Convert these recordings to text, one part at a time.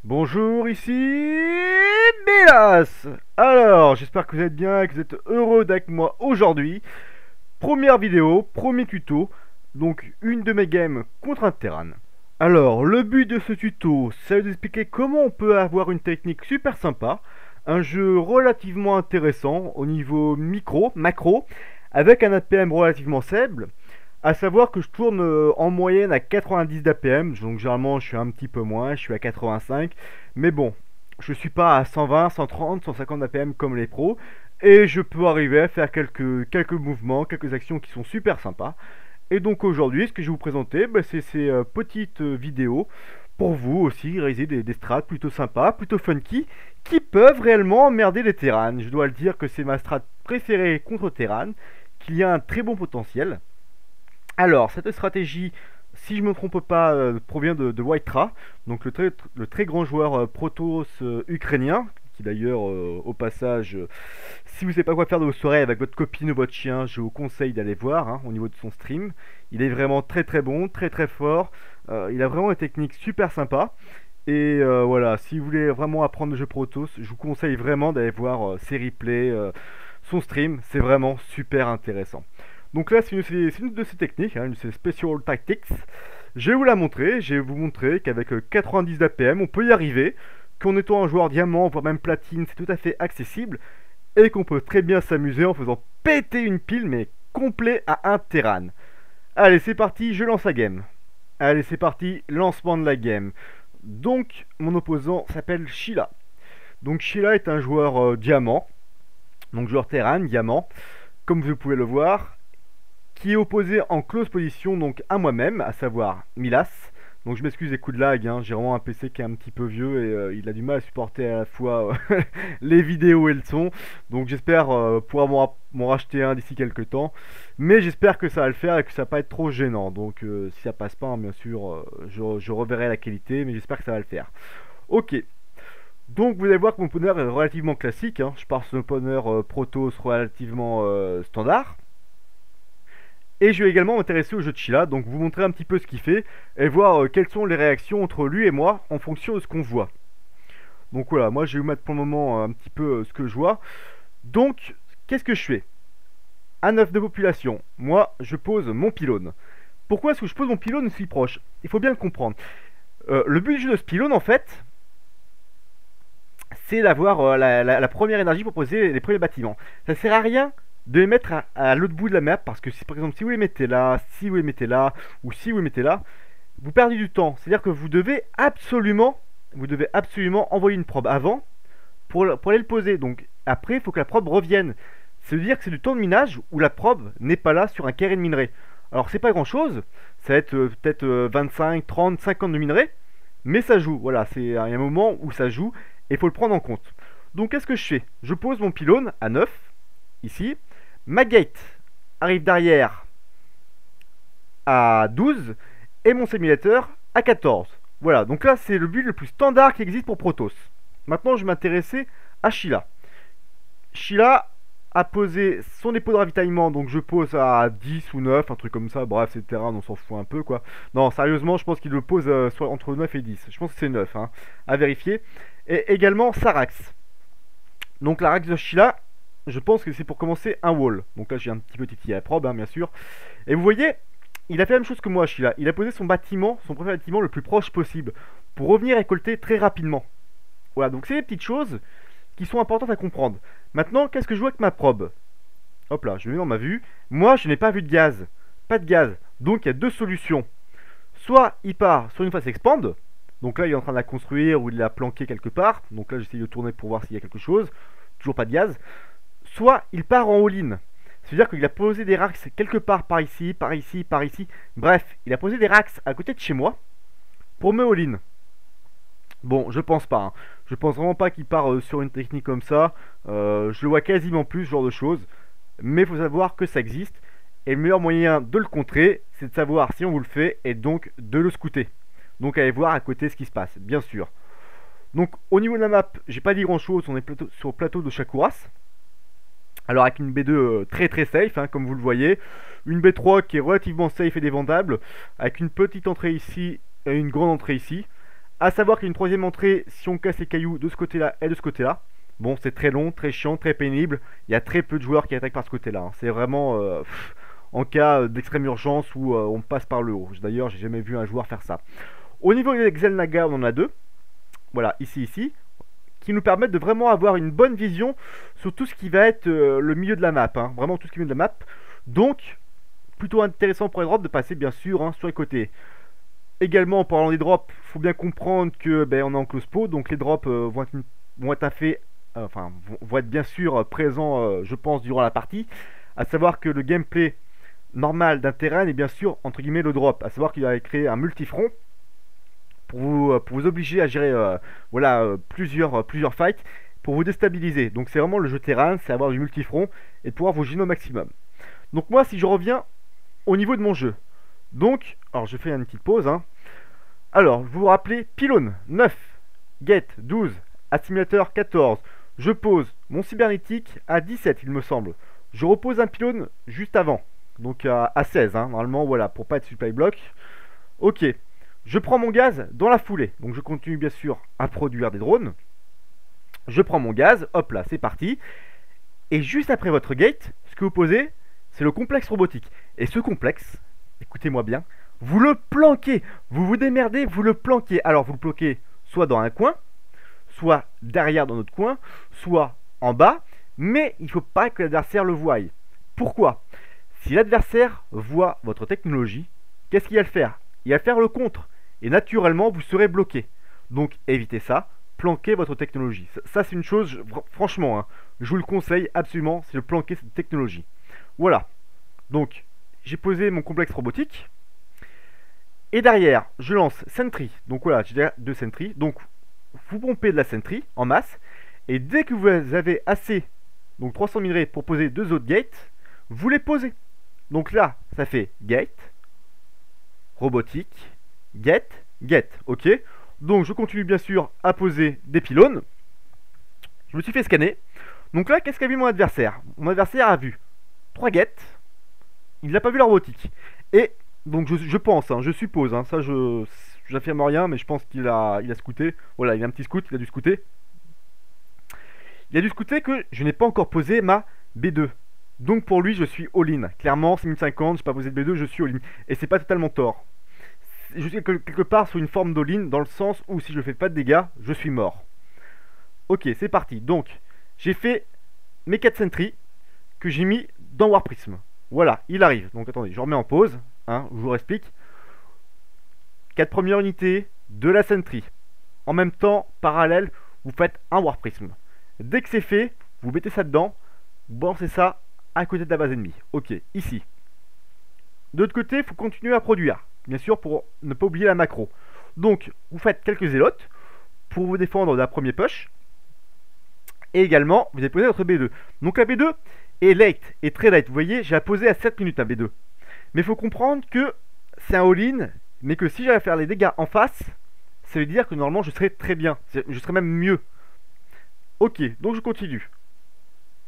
Bonjour, ici Bilas. Alors, j'espère que vous êtes bien et que vous êtes heureux d'être avec moi aujourd'hui. Première vidéo, premier tuto, donc une de mes games contre un Terran. Alors, le but de ce tuto, c'est d'expliquer comment on peut avoir une technique super sympa, un jeu relativement intéressant au niveau macro, avec un APM relativement faible. À savoir que je tourne en moyenne à 90 d'APM, donc généralement je suis un petit peu moins, je suis à 85, mais bon, je suis pas à 120, 130, 150 d'APM comme les pros, et je peux arriver à faire quelques mouvements, quelques actions qui sont super sympas. Et donc aujourd'hui, ce que je vais vous présenter, bah, c'est ces petites vidéos pour vous aussi réaliser des strats plutôt sympas, plutôt funky, qui peuvent réellement emmerder les Terran. Je dois le dire que c'est ma strat préférée contre Terran, qu'il y a un très bon potentiel. Alors, cette stratégie, si je ne me trompe pas, provient de Whitera, donc le très grand joueur Protoss ukrainien, qui d'ailleurs, au passage, si vous ne savez pas quoi faire de vos soirées avec votre copine ou votre chien, je vous conseille d'aller voir hein, au niveau de son stream. Il est vraiment très très bon, très très fort, il a vraiment une technique super sympa. Et voilà, si vous voulez vraiment apprendre le jeu Protoss, je vous conseille vraiment d'aller voir ses replays, son stream, c'est vraiment super intéressant. Donc là, c'est une de ces techniques, hein, une de ces Special Tactics. Je vais vous la montrer, je vais vous montrer qu'avec 90 d'APM, on peut y arriver, qu'en étant un joueur diamant, voire même platine, c'est tout à fait accessible, et qu'on peut très bien s'amuser en faisant péter une pile, mais complet à un Terran. Allez, c'est parti, je lance la game. Allez, c'est parti, lancement de la game. Donc, mon opposant s'appelle Sheila. Donc, Sheila est un joueur diamant, donc joueur Terran, diamant, comme vous pouvez le voir, qui est opposé en close position donc à moi-même, à savoir Milas. Donc je m'excuse des coups de lag, hein, j'ai vraiment un PC qui est un petit peu vieux et il a du mal à supporter à la fois les vidéos et le son. Donc j'espère pouvoir m'en racheter un d'ici quelques temps. Mais j'espère que ça va le faire et que ça va pas être trop gênant. Donc si ça passe pas, hein, bien sûr, je reverrai la qualité, mais j'espère que ça va le faire. Ok. Donc vous allez voir que mon opener est relativement classique, hein. Je pars sur un opener Protoss relativement standard. Et je vais également m'intéresser au jeu de Sheila, donc vous montrer un petit peu ce qu'il fait et voir quelles sont les réactions entre lui et moi en fonction de ce qu'on voit. Donc voilà, moi je vais vous mettre pour le moment un petit peu ce que je vois. Donc, qu'est-ce que je fais? Un œuf de population, moi je pose mon pylône. Pourquoi est-ce que je pose mon pylône si proche? Il faut bien le comprendre. Le but du jeu de ce pylône en fait, c'est d'avoir la première énergie pour poser les premiers bâtiments. Ça sert à rien de les mettre à l'autre bout de la map parce que si par exemple si vous les mettez là, si vous les mettez là ou si vous les mettez là, vous perdez du temps. C'est-à-dire que vous devez absolument envoyer une probe avant pour aller le poser. Donc après, il faut que la probe revienne. Ça veut dire que c'est du temps de minage où la probe n'est pas là sur un carré de minerai. Alors c'est pas grand-chose, ça va être peut-être 25, 30, 50 de minerai, mais ça joue. Voilà, c'est un moment où ça joue et il faut le prendre en compte. Donc qu'est-ce que je fais? Je pose mon pylône à 9 ici. Ma gate arrive derrière à 12 et mon simulateur à 14. Voilà, donc là c'est le build le plus standard qui existe pour Protoss. Maintenant je vais m'intéresser à Sheila. Sheila a posé son dépôt de ravitaillement, donc je pose à 10 ou 9, un truc comme ça, bref c'est Terran, on s'en fout un peu quoi. Non, sérieusement, je pense qu'il le pose soit entre 9 et 10, je pense que c'est 9, hein, à vérifier. Et également Sarax. Donc la Rax de Sheila, je pense que c'est pour commencer un wall. Donc là j'ai un petit peu titillé à la probe, hein, bien sûr. Et vous voyez, il a fait la même chose que moi, Sheila. Il a posé son bâtiment, son premier bâtiment le plus proche possible, pour revenir récolter très rapidement. Voilà, donc c'est des petites choses qui sont importantes à comprendre. Maintenant, qu'est-ce que je vois avec ma probe? Hop là, je mets dans ma vue. Moi, je n'ai pas vu de gaz. Pas de gaz. Donc il y a deux solutions. Soit il part sur une phase expand. Donc là, il est en train de la construire ou il l'a planqué quelque part. Donc là, j'essaie de tourner pour voir s'il y a quelque chose. Toujours pas de gaz. Soit il part en all-in. C'est-à-dire qu'il a posé des racks quelque part par ici, par ici, par ici. Bref, il a posé des racks à côté de chez moi pour me all-in. Bon, je pense pas. Hein. Je pense vraiment pas qu'il part sur une technique comme ça. Je le vois quasiment plus, ce genre de choses. Mais il faut savoir que ça existe. Et le meilleur moyen de le contrer, c'est de savoir si on vous le fait et donc de le scouter. Donc allez voir à côté ce qui se passe, bien sûr. Donc au niveau de la map, j'ai pas dit grand chose, on est sur le plateau de Shakuras. Alors avec une B2 très très safe, hein, comme vous le voyez. Une B3 qui est relativement safe et défendable. Avec une petite entrée ici et une grande entrée ici. À savoir qu'il y a une troisième entrée si on casse les cailloux de ce côté-là et de ce côté-là. Bon, c'est très long, très chiant, très pénible. Il y a très peu de joueurs qui attaquent par ce côté-là, hein. C'est vraiment en cas d'extrême urgence où on passe par le haut. D'ailleurs, j'ai jamais vu un joueur faire ça. Au niveau des Xel'Naga, on en a deux. Voilà, ici, qui nous permettent de vraiment avoir une bonne vision sur tout ce qui va être le milieu de la map, hein. Vraiment tout ce qui est milieu de la map. Donc, plutôt intéressant pour les drops de passer bien sûr, hein, sur les côtés. Également, en parlant des drops, il faut bien comprendre que on est en close pot, donc les drops vont être bien sûr présents, je pense, durant la partie. À savoir que le gameplay normal d'un terrain est bien sûr entre guillemets le drop. À savoir qu'il va créer un multifront pour vous obliger à gérer plusieurs fights pour vous déstabiliser. Donc c'est vraiment le jeu terrain, c'est avoir du multifront et de pouvoir vous gêner au maximum. Donc moi, si je reviens au niveau de mon jeu, donc, alors je fais une petite pause, hein. Alors, vous vous rappelez, pylône 9, gate 12, assimilateur 14. Je pose mon cybernétique à 17, il me semble. Je repose un pylône juste avant, donc à 16, hein, normalement, voilà, pour pas être supply block. Ok, je prends mon gaz dans la foulée, donc je continue bien sûr à produire des drones. Je prends mon gaz, hop là, c'est parti. Et juste après votre gate, ce que vous posez, c'est le complexe robotique. Et ce complexe, écoutez-moi bien, vous le planquez, vous vous démerdez, vous le planquez. Alors vous le planquez soit dans un coin, soit derrière dans notre coin, soit en bas, mais il ne faut pas que l'adversaire le voie. Pourquoi? Si l'adversaire voit votre technologie, qu'est-ce qu'il va faire? Il va faire le contre, et naturellement vous serez bloqué. Donc évitez ça, planquez votre technologie. Ça c'est une chose, franchement, hein, je vous le conseille absolument, c'est de planquer cette technologie. Voilà, donc j'ai posé mon complexe robotique. Et derrière, je lance Sentry. Donc voilà, j'ai déjà deux Sentry. Donc vous pompez de la Sentry en masse. Et dès que vous avez assez, donc 300 minerais pour poser deux autres gates, vous les posez. Donc là, ça fait gate, robotique, gate, gate. Ok. Donc je continue bien sûr à poser des pylônes. Je me suis fait scanner. Donc là, qu'est-ce qu'a vu mon adversaire? Mon adversaire a vu 3 gates. Il n'a pas vu la robotique. Et donc je pense, hein, je suppose, hein, ça je n'affirme rien, mais je pense qu'il a scouté. Voilà, il a un petit scout, il a dû scouter. Il a dû scouter que je n'ai pas encore posé ma B2. Donc pour lui, je suis all-in. Clairement, c'est 1050, je n'ai pas posé de B2, je suis all-in. Et c'est pas totalement tort. Je suis quelque part sur une forme d'all-in, dans le sens où si je fais pas de dégâts, je suis mort. Ok, c'est parti. Donc, j'ai fait mes 4 sentries que j'ai mis dans War Prism. Voilà, il arrive. Donc attendez, je remets en pause, hein, je vous explique. 4 premières unités de la sentry. En même temps, parallèle, vous faites un War Prism. Dès que c'est fait, vous mettez ça dedans, vous balancez ça à côté de la base ennemie. Ok, ici. De l'autre côté, il faut continuer à produire. Bien sûr, pour ne pas oublier la macro. Donc, vous faites quelques zélotes pour vous défendre d'un premier push. Et également, vous avez posé votre B2. Donc la B2 est late, est très late. Vous voyez, j'ai posé à 7 minutes un B2. Mais il faut comprendre que c'est un all-in, mais que si j'allais faire les dégâts en face, ça veut dire que normalement je serais très bien. Je serais même mieux. Ok, donc je continue.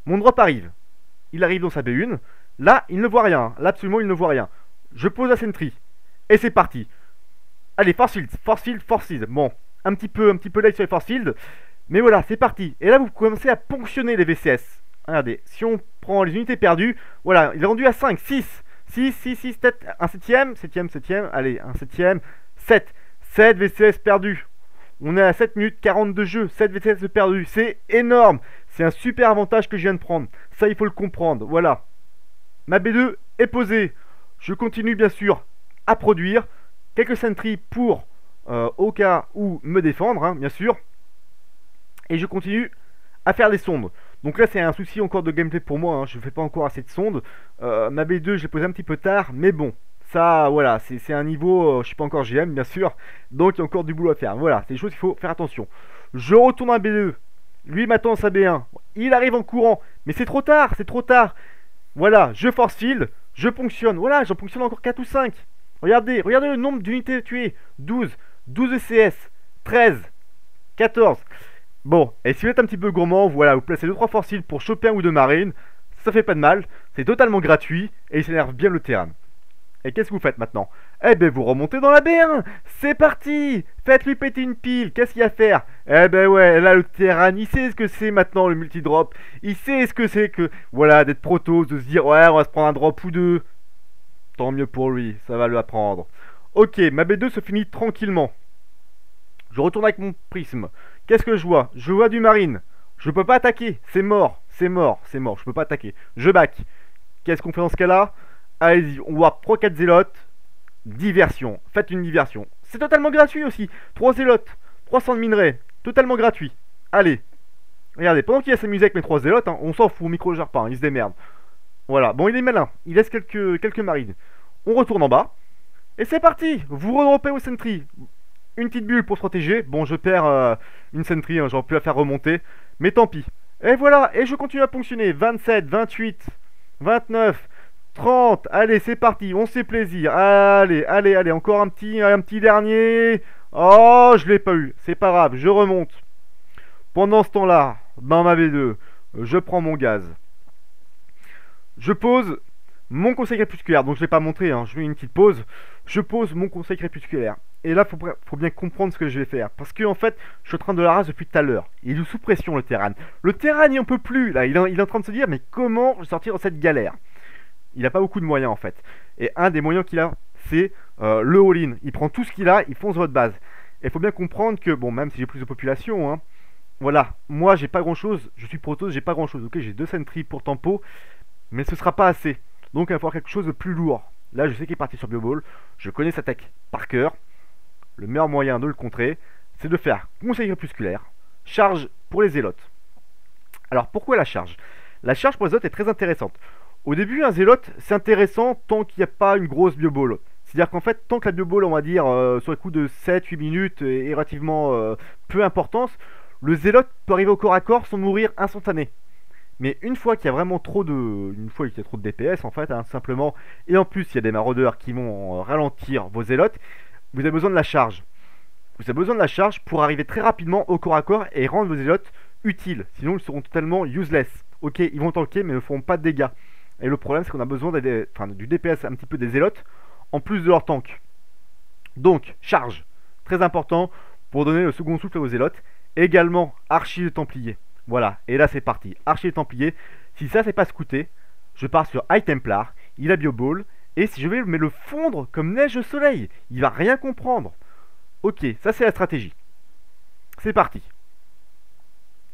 Mon drop arrive. Il arrive dans sa B1. Là, il ne voit rien. Là, absolument, il ne voit rien. Je pose la sentry. Et c'est parti. Allez, force field, force field, force field. Bon, un petit peu late sur les force field. Mais voilà, c'est parti. Et là, vous commencez à ponctionner les VCS. Regardez, si on prend les unités perdues, voilà, il est rendu à 5, 6, 7, un septième, allez, un septième, 7 VCS perdus. On est à 7 minutes 40 de jeu, 7 VCS perdus, c'est énorme. C'est un super avantage que je viens de prendre. Ça, il faut le comprendre, voilà. Ma B2 est posée. Je continue bien sûr à produire. Quelques sentries pour, au cas où, me défendre, hein, bien sûr. Et je continue à faire des sondes. Donc là c'est un souci encore de gameplay pour moi, hein. Je ne fais pas encore assez de sondes. Ma B2 je l'ai posée un petit peu tard, mais bon, ça voilà, c'est un niveau, je suis pas encore GM bien sûr, donc il y a encore du boulot à faire. Voilà, c'est des choses qu'il faut faire attention. Je retourne à B2, lui m'attend à sa B1, il arrive en courant, mais c'est trop tard, c'est trop tard. Voilà, je force field, je ponctionne, voilà, j'en ponctionne encore 4 ou 5. Regardez le nombre d'unités tuées, 12 ECS, 13, 14. Bon, et si vous êtes un petit peu gourmand, voilà, vous placez 2-3 force field pour choper un ou deux marines, ça fait pas de mal, c'est totalement gratuit et il s'énerve bien le terrain. Et qu'est-ce que vous faites maintenant? Eh ben vous remontez dans la B1. C'est parti. Faites-lui péter une pile. Qu'est-ce qu'il y a à faire? Eh ben ouais, là le Terran, il sait ce que c'est maintenant le multidrop. Il sait ce que c'est que, voilà, d'être protos, de se dire ouais, on va se prendre un drop ou deux. Tant mieux pour lui, ça va lui apprendre. Ok, ma B2 se finit tranquillement. Je retourne avec mon prisme. Qu'est-ce que je vois? Je vois du marine. Je peux pas attaquer. C'est mort. C'est mort. C'est mort. Je peux pas attaquer. Je back. Qu'est-ce qu'on fait dans ce cas-là? Allez-y. On voit 3-4 zélotes. Diversion. Faites une diversion. C'est totalement gratuit aussi. 3 zélotes. 300 de minerais. Totalement gratuit. Allez. Regardez. Pendant qu'il va s'amuser avec mes 3 zélotes, hein, on s'en fout. Micro gère pas. Hein, il se démerde. Voilà. Bon, il est malin. Il laisse quelques marines. On retourne en bas. Et c'est parti. Vous redropez au sentry. Une petite bulle pour se protéger. Bon, je perds une sentry, hein, j'aurais pu la faire remonter. Mais tant pis. Et voilà, et je continue à ponctionner. 27, 28, 29, 30. Allez, c'est parti, on se fait plaisir. Allez, allez, allez, encore un petit dernier. Oh, je l'ai pas eu. C'est pas grave, je remonte. Pendant ce temps-là, dans ma V2, je prends mon gaz. Je pose mon conseil crépusculaire. Donc je ne l'ai pas montré, hein, je mets une petite pause. Je pose mon conseil crépusculaire. Et là, faut bien comprendre ce que je vais faire. Parce que en fait, je suis en train de la raser depuis tout à l'heure. Il est sous pression, le Terran. Le Terran, il en peut plus, là. Il est en train de se dire, mais comment sortir de cette galère? Il n'a pas beaucoup de moyens, en fait. Et un des moyens qu'il a, c'est le all-in. Il prend tout ce qu'il a, il fonce votre base. Et il faut bien comprendre que, bon, même si j'ai plus de population, hein, voilà, moi, j'ai pas grand-chose. Je suis protos, j'ai pas grand-chose. Ok, j'ai 2 sentries pour tempo, mais ce sera pas assez. Donc, il va falloir quelque chose de plus lourd. Là, je sais qu'il est parti sur Bioball. Je connais sa tech par cœur. Le meilleur moyen de le contrer, c'est de faire conseil crépusculaire, charge pour les zélotes. Alors pourquoi la charge? La charge pour les zélotes est très intéressante. Au début, un zélote, c'est intéressant tant qu'il n'y a pas une grosse bioball. C'est-à-dire qu'en fait, tant que la bioball, on va dire, sur le coup de 7-8 minutes est relativement peu importance, le zélote peut arriver au corps à corps sans mourir instantané. Mais une fois qu'il y a vraiment trop de DPS en fait, hein, simplement, et en plus il y a des maraudeurs qui vont ralentir vos zélotes, vous avez besoin de la charge. Vous avez besoin de la charge pour arriver très rapidement au corps à corps et rendre vos zélotes utiles. Sinon, ils seront totalement useless. Ok, ils vont tanker, mais ne feront pas de dégâts. Et le problème, c'est qu'on a besoin du DPS un petit peu des zélotes, en plus de leur tank. Donc, charge. Très important pour donner le second souffle à vos zélotes. Également, archi de templier. Voilà, et là c'est parti. Archi de templier. Si ça, c'est pas scouté, je pars sur High Templar. Il a Bioball. Et si je vais le fondre comme neige au soleil, il va rien comprendre. Ok, ça c'est la stratégie. C'est parti.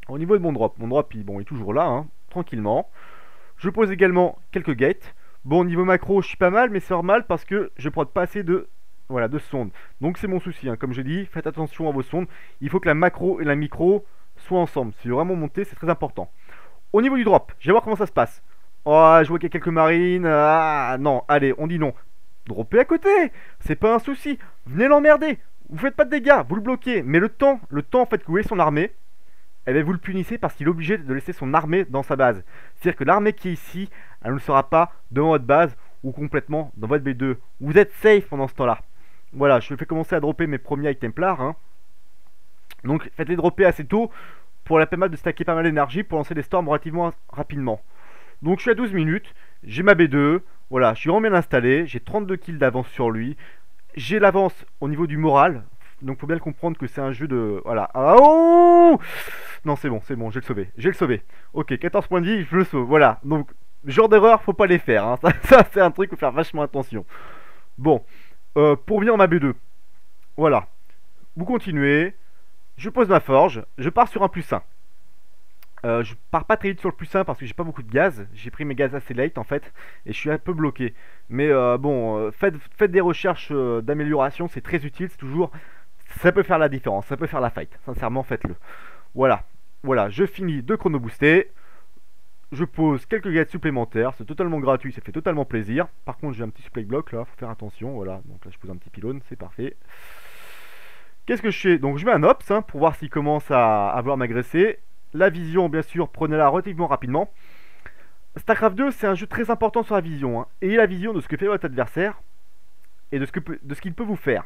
Au niveau de mon drop il est toujours là, hein, tranquillement. Je pose également quelques gates. Bon, au niveau macro, je suis pas mal, mais c'est normal parce que je prends pas assez de sondes. Donc c'est mon souci, hein. Comme je dis, faites attention à vos sondes. Il faut que la macro et la micro soient ensemble. Si vous vraiment monter, c'est très important. Au niveau du drop, je vais voir comment ça se passe. Oh, je vois qu'il y a quelques marines. Ah, non, allez, on dit non. Droppez à côté, c'est pas un souci. Venez l'emmerder. Vous faites pas de dégâts, vous le bloquez. Mais le temps en fait que vous voyez son armée, eh bien, vous le punissez parce qu'il est obligé de laisser son armée dans sa base. C'est-à-dire que l'armée qui est ici, elle ne sera pas devant votre base ou complètement dans votre B2. Vous êtes safe pendant ce temps-là. Voilà, je fais commencer à dropper mes premiers High Templars, hein. Donc faites-les dropper assez tôt pour la permettre de stacker pas mal d'énergie pour lancer des storms relativement rapidement. Donc je suis à 12 minutes, j'ai ma B2, voilà, je suis vraiment bien installé, j'ai 32 kills d'avance sur lui, j'ai l'avance au niveau du moral, donc faut bien le comprendre que c'est un jeu de... Voilà, ah, oh non c'est bon, j'ai le sauvé, ok, 14 points de vie, je le sauve, voilà, donc genre d'erreur, faut pas les faire, hein. Ça c'est un truc, faut faire vachement attention. Bon, pour bien ma B2, voilà, vous continuez, je pose ma forge, je pars sur un +1. Je pars pas très vite sur le +1 parce que j'ai pas beaucoup de gaz. J'ai pris mes gaz assez late en fait et je suis un peu bloqué. Mais bon, faites des recherches d'amélioration, c'est très utile, c'est toujours... Ça peut faire la différence, ça peut faire la fight. Sincèrement, faites-le. Voilà, voilà, je finis de chrono-booster. Je pose quelques gaz supplémentaires, c'est totalement gratuit, ça fait totalement plaisir. Par contre, j'ai un petit supply block là, faut faire attention. Voilà, donc là je pose un petit pylône, c'est parfait. Qu'est-ce que je fais? Donc je mets un ops hein, pour voir s'il commence à vouloir m'agresser. La vision, bien sûr, prenez-la relativement rapidement. StarCraft 2, c'est un jeu très important sur la vision. Hein. Ayez la vision de ce que fait votre adversaire et de ce qu'il peut vous faire.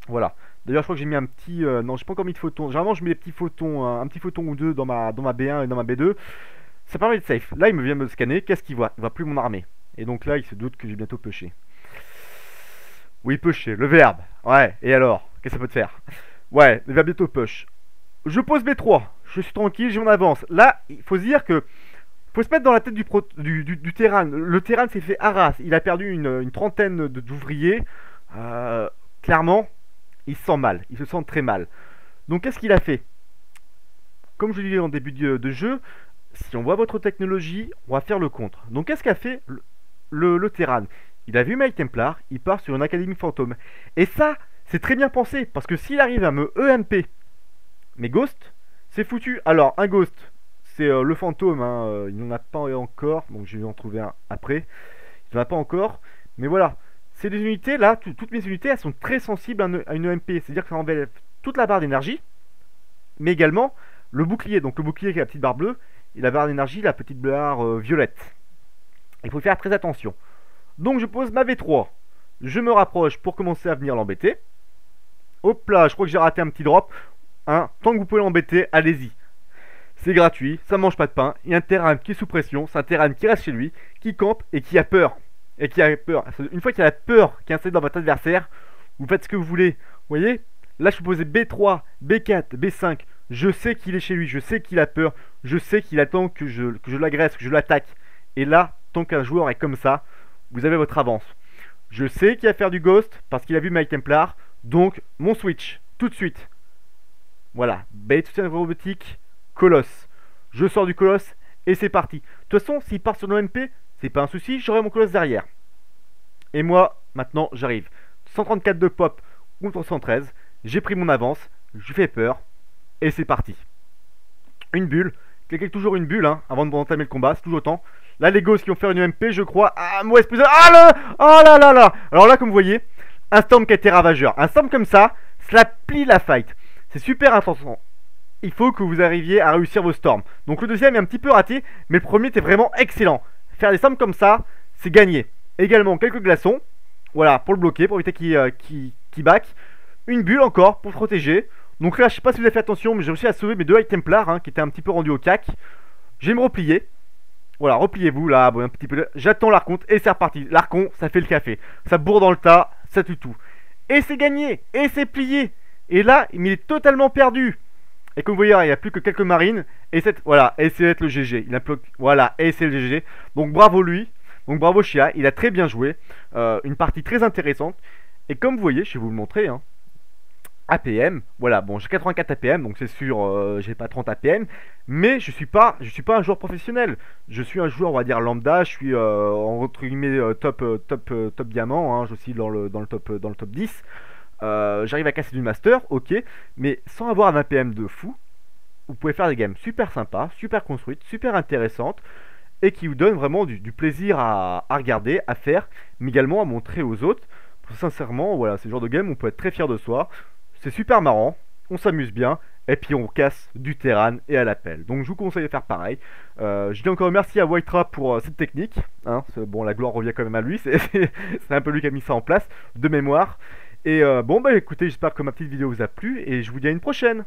Voilà. D'ailleurs, je crois que j'ai mis un petit... non, j'ai pas encore mis de photons. Généralement, je mets des petits photons, un petit photon ou deux dans ma B1 et dans ma B2. Ça permet d'être safe. Là, il vient me scanner. Qu'est-ce qu'il voit? Il voit plus mon armée. Et donc là, il se doute que j'ai bientôt pêché. Oui, pusher, le verbe. Ouais, et alors? Qu'est-ce que ça peut te faire? Ouais, le verbe bientôt push. Je pose B3. Je suis tranquille, j'ai mon avance. Là, il faut se dire que faut se mettre dans la tête du terrain. Le terrain s'est fait Arras. Il a perdu une trentaine d'ouvriers. Clairement, il se sent mal. Il se sent très mal. Donc, qu'est-ce qu'il a fait? Comme je le disais en début de jeu, si on voit votre technologie, on va faire le contre. Donc, qu'est-ce qu'a fait le Terran? Il a vu Mike Templar, il part sur une académie fantôme. Et ça, c'est très bien pensé, parce que s'il arrive à me EMP mes ghosts, c'est foutu. Alors, un ghost, c'est le fantôme, hein, il n'en a pas encore, donc je vais en trouver un après. Il n'en a pas encore, mais voilà. Ces deux unités là, toutes mes unités, elles sont très sensibles à une EMP, c'est-à-dire que ça enlève toute la barre d'énergie, mais également le bouclier. Donc le bouclier qui a la petite barre bleue, et la barre d'énergie, la petite barre violette. Il faut faire très attention. Donc je pose ma V3, je me rapproche pour commencer à venir l'embêter. Hop là, je crois que j'ai raté un petit drop. Hein, tant que vous pouvez l'embêter, allez-y. C'est gratuit, ça mange pas de pain. Il y a un terrain qui est sous pression, c'est un terrain qui reste chez lui, qui campe et qui a peur. Et qui a peur. Une fois qu'il y a la peur qui est installée dans votre adversaire, vous faites ce que vous voulez. Vous voyez? Là, je suis posé B3, B4, B5. Je sais qu'il est chez lui, je sais qu'il a peur, je sais qu'il attend que je l'agresse, que je l'attaque. Et là, tant qu'un joueur est comme ça, vous avez votre avance. Je sais qu'il va faire du ghost parce qu'il a vu Mike Templar. Donc, mon switch, tout de suite. Voilà, bait soutien robotique, colosse. Je sors du colosse et c'est parti. De toute façon, s'il part sur l'OMP, c'est pas un souci, j'aurai mon colosse derrière. Et moi, maintenant, j'arrive. 134 de pop contre 113. J'ai pris mon avance, je lui fais peur. Et c'est parti. Une bulle. Cliquez toujours une bulle hein, avant d'entamer le combat, c'est toujours autant. Là, les gosses qui vont faire une UMP, je crois. Ah, moi, espèce de. Ah là. Oh là là là. Alors là, comme vous voyez, un storm qui a été ravageur. Un storm comme ça, cela plie la fight. C'est super intéressant. Il faut que vous arriviez à réussir vos storms. Donc le deuxième est un petit peu raté, mais le premier était vraiment excellent. Faire des storms comme ça, c'est gagné. Également quelques glaçons, voilà, pour le bloquer, pour éviter qu'il back. Une bulle encore pour protéger. Donc là, je sais pas si vous avez fait attention, mais j'ai réussi à sauver mes deux High Templars hein, qui étaient un petit peu rendus au cac. Je vais me replier. Voilà, repliez-vous là, bon, un petit peu. J'attends l'archonte et c'est reparti. L'archon, ça fait le café. Ça bourre dans le tas, ça tue tout. Et c'est gagné, et c'est plié. Et là, il est totalement perdu. Et comme vous voyez, il n'y a plus que quelques marines. Et voilà, et c'est le GG. Voilà, et c'est le GG. Donc bravo lui. Donc bravo Chia, il a très bien joué. Une partie très intéressante. Et comme vous voyez, je vais vous le montrer. Hein, APM, voilà, bon j'ai 84 APM, donc c'est sûr, j'ai pas 30 APM. Mais je suis pas un joueur professionnel. Je suis un joueur, on va dire lambda. Je suis entre guillemets top diamant. Hein, je suis dans le top 10. J'arrive à casser du master, ok, mais sans avoir un APM de fou, vous pouvez faire des games super sympas, super construites, super intéressantes, et qui vous donnent vraiment du plaisir à regarder, à faire, mais également à montrer aux autres. Sincèrement, voilà, c'est le genre de game où on peut être très fier de soi, c'est super marrant, on s'amuse bien, et puis on casse du terrain et à l'appel. Donc je vous conseille de faire pareil. Je dis encore merci à Whitera pour cette technique. Hein, bon, la gloire revient quand même à lui, c'est un peu lui qui a mis ça en place, de mémoire. Et bon bah écoutez, j'espère que ma petite vidéo vous a plu et je vous dis à une prochaine.